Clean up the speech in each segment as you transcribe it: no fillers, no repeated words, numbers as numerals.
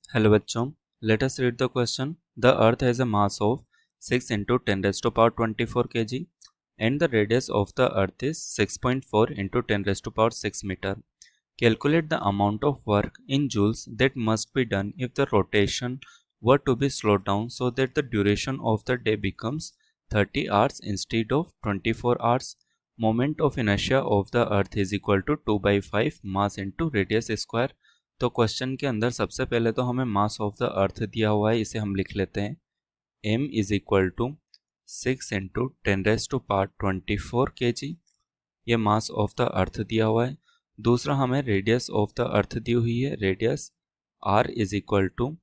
Hello बच्चों, let us read the question. The earth has a mass of 6 into 10 raised to power 24 kg and the radius of the earth is 6.4 into 10 raised to power 6 meter. Calculate the amount of work in joules that must be done if the rotation were to be slowed down so that the duration of the day becomes 30 hours instead of 24 hours. Moment of inertia of the earth is equal to 2 by 5 mass into radius square. तो question के अंदर सबसे पहले तो हमें मास of the अर्थ दिया हुआ है, इसे हम लिख लेते हैं m is equal to 6 into 10 raise to power 24 kg। ये मास ऑफ द अर्थ दिया हुआ है। दूसरा हमें रेडियस ऑफ द अर्थ दी हुई है, radius r is equal to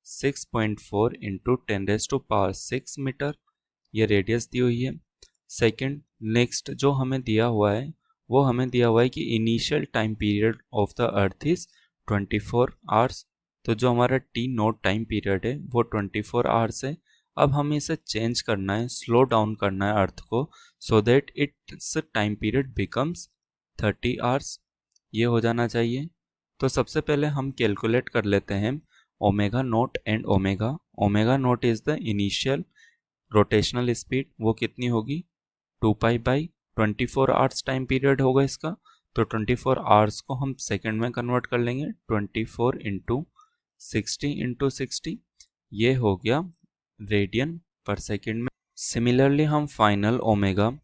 6.4 into 10 raise to power 6 metre, ये रेडियस दी हुई है। सेकंड, नेक्स्ट जो हमें दिया हुआ है वो हमें दिया हुआ है कि initial time period of the earth is 24 hours. तो जो हमारा टी नोट टाइम पीरियड है वो 24 आवर्स है। अब हमें इसे चेंज करना है, स्लो डाउन करना है अर्थ को, so that it's time period becomes 30 hours. ये हो जाना चाहिए। तो सबसे पहले हम कैलकुलेट कर लेते हैं omega naught and omega. Omega naught is the initial rotational speed, वो कितनी होगी 2 pi by 24 hours time period होगा इसका। तो 24 आवर्स को हम सेकंड में कन्वर्ट कर लेंगे, 24 इंटू 60 इंटू 60, ये हो गया रेडियन पर सेकंड में। सिमिलरली हम फाइनल ओमेगा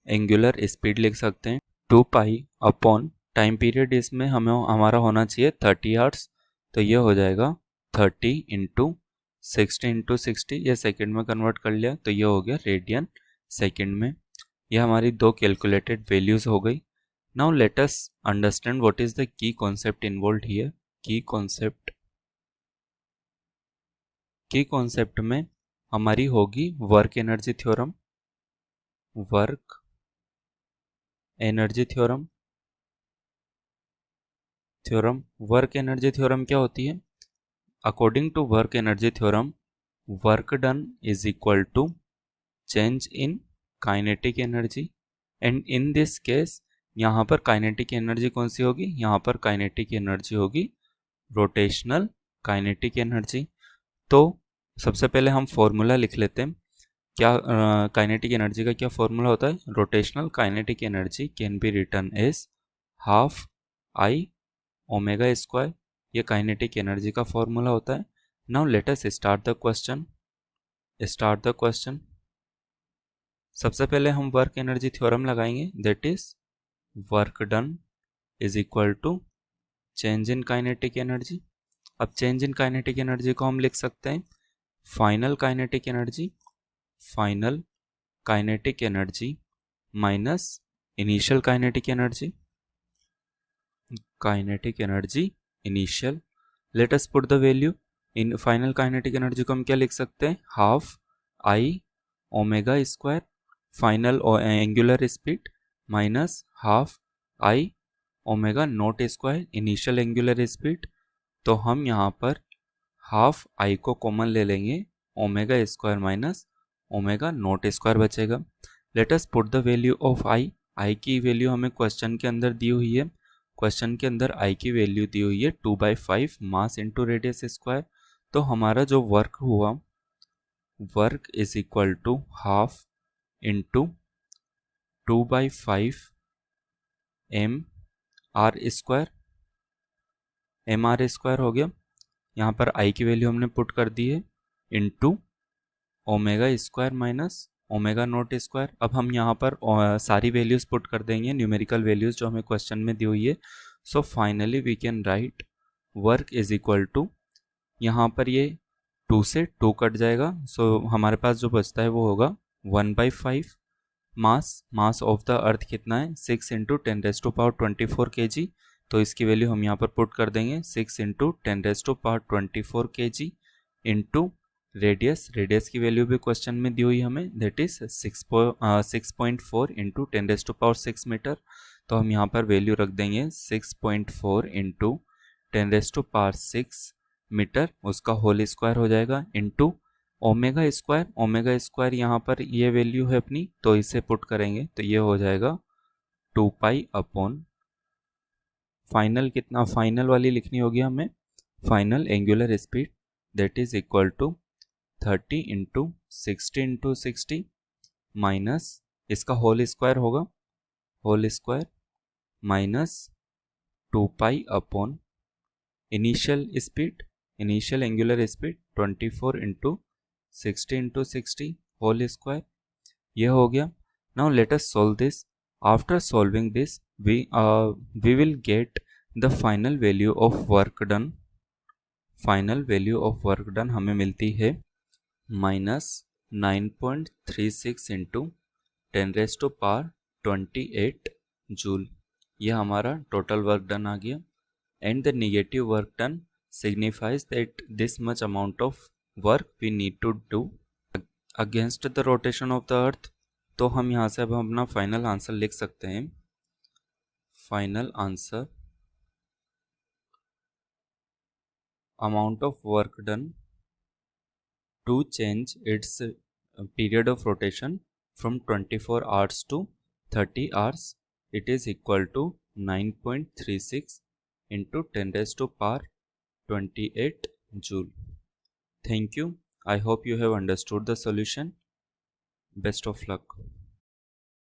एंगुलर स्पीड लिख सकते हैं 2 पाई अपॉन टाइम पीरियड, इसमें हमें हमारा होना चाहिए 30 आवर्स। तो ये हो जाएगा 30 इंटू 60 इंटू 60, ये सेकेंड में कन्वर्ट कर लिया तो ये हो गया रेडियन सेकेंड में। ये हमारी दो कैलकुलेटेड वैल्यूज हो गई। Now let us understand what is the key concept involved here. Key concept में हमारी होगी work energy theorem. Work energy theorem work energy theorem क्या होती है? According to work energy theorem, work done is equal to change in kinetic energy. And in this case यहाँ पर kinetic energy कौन सी होगी? यहाँ पर काइनेटिक एनर्जी होगी रोटेशनल काइनेटिक एनर्जी। तो सबसे पहले हम फॉर्मूला लिख लेते हैं। क्या काइनेटिक एनर्जी का क्या फॉर्मूला होता है? Rotational kinetic energy can be written as half I omega square. ये काइनेटिक एनर्जी का फॉर्मूला होता है। Now let us start the question. सबसे पहले हम वर्क एनर्जी थ्योरम लगाएंगे, that is work done is equal to change in kinetic energy. अब change in kinetic energy को हम लिख सकते हैं final kinetic energy minus initial kinetic energy initial. Let us put the value in final kinetic energy को हम क्या लिख सकते हैं? Half I omega square final angular speed minus half I omega naught square initial angular speed. तो हम यहाँ पर हाफ आई को कॉमन ले लेंगे, omega square minus omega naught square बचेगा। Let us put the value of I की value हमें क्वेश्चन के अंदर दी हुई है। क्वेश्चन के अंदर आई की वैल्यू दी हुई है 2 by 5 mass into radius square. तो हमारा जो वर्क हुआ, work is equal to half into 2 by 5 M R square हो गया। यहाँ पर आई की वैल्यू हमने पुट कर दी है into omega square minus omega naught square. अब हम यहाँ पर सारी वैल्यूज पुट कर देंगे, न्यूमेरिकल वैल्यूज जो हमें क्वेश्चन में दी हुई है। So finally we can write work is equal to, यहाँ पर ये 2 से 2 कट जाएगा, सो हमारे पास जो बचता है वो होगा 1 by 5 mass of the earth कितना है? 6 into 10 raise to power 24 kg। तो इसकी वैल्यू हम यहाँ पर पुट कर देंगे 6 into 10 raise to power 24 kg into radius की वैल्यू भी क्वेश्चन में दी हुई हमें, that is 6.4 into 10 raise to power 6 metre. तो हम यहाँ पर वैल्यू रख देंगे 6.4 into 10 raise to power 6 metre, उसका होल स्क्वायर हो जाएगा इंटू ओमेगा स्क्वायर यहाँ पर ये वैल्यू है अपनी, तो इसे पुट करेंगे तो ये हो जाएगा 2 पाई अपॉन फाइनल कितना, फाइनल वाली लिखनी होगी हमें final angular speed, that is equal to 30 into 60 into 60 minus इसका होल स्क्वायर होगा, whole square minus 2 pi upon initial speed, initial angular speed 24 into 60 whole square, ये हो गया. Now let us solve this. After solving this we will get the final value of work done. Final value of work done हमें मिलती है -9.36 into 10⁻28 joule. यह हमारा total work done आ गया. And the negative work done signifies that this much amount of work we need to do against the rotation of the earth. तो हम यहाँ से अब अपना फाइनल आंसर लिख सकते हैं. Final answer, amount of work done to change its period of rotation from 24 hours to 30 hours, it is equal to 9.36 into 10⁻28 joule. Thank you. I hope you have understood the solution. Best of luck.